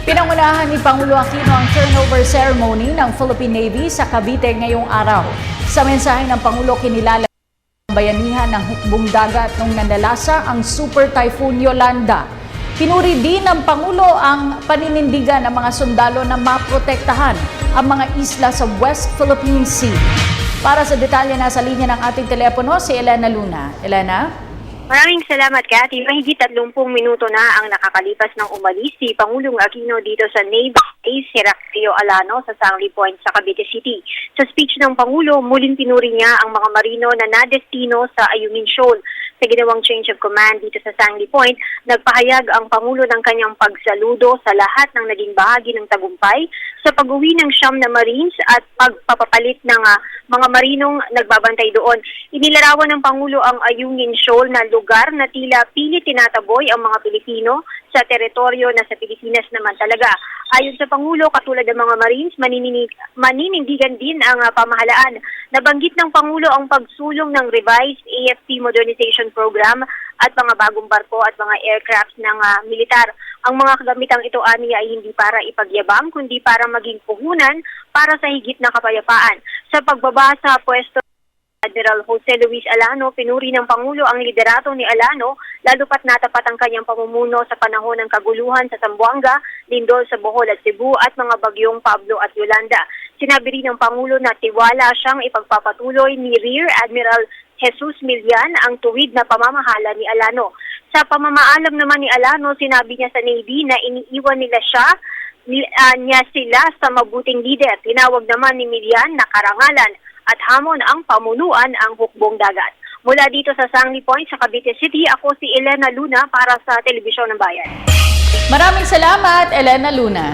Pinangunahan ni Pangulo Aquino ang turnover ceremony ng Philippine Navy sa Cavite ngayong araw. Sa mensahe ng Pangulo, kinilala ang bayanihan ng hukbong dagat nung nanalasa ang Super Typhoon Yolanda. Pinuri din ng Pangulo ang paninindigan ng mga sundalo na maprotektahan ang mga isla sa West Philippine Sea. Para sa detalye, nasa linya ng ating telepono si Elena Luna. Elena? Maraming salamat, Cathy. Mahigit 30 minuto na ang nakakalipas ng umalis si Pangulong Aquino dito sa Naval Base Heraclio Alano sa Sangley Point sa Cavite City. Sa speech ng Pangulo, muling pinuri niya ang mga marino na nadestino sa Ayungin Shoal. Sa ginawang change of command dito sa Sangley Point, nagpahayag ang Pangulo ng kanyang pagsaludo sa lahat ng naging bahagi ng tagumpay sa pag-uwi ng 9 na Marines at pagpapalit ng mga marinong nagbabantay doon. Inilarawan ng Pangulo ang Ayungin Shoal na lugar na tila pilit tinataboy ang mga Pilipino sa teritoryo na sa Pilipinas naman talaga. Ayon sa Pangulo, katulad ng mga Marines, maninindigan din ang pamahalaan. Nabanggit ng Pangulo ang pagsulong ng revised AFP modernization program at mga bagong barko at mga aircraft ng militar. Ang mga kagamitang ito aniya ay hindi para ipagyabang, kundi para maging puhunan para sa higit na kapayapaan. Sa pagbaba sa pwesto Admiral Jose Luis Alano, pinuri ng Pangulo ang liderato ni Alano, lalo pat natapat ang kanyang pamumuno sa panahon ng kaguluhan sa Zamboanga, Lindol sa Bohol at Cebu at mga bagyong Pablo at Yolanda. Sinabi rin ng Pangulo na tiwala siyang ipagpapatuloy ni Rear Admiral Jesus Milian ang tuwid na pamamahala ni Alano. Sa pamamaalam naman ni Alano, sinabi niya sa Navy na iniiwan niya sila sa mabuting leader. Tinawag naman ni Milian na karangalan at hamon ang pamunuan ang hukbong dagat. Mula dito sa Sangley Point sa Cavite City, ako si Elena Luna para sa Telebisyon ng Bayan. Maraming salamat, Elena Luna.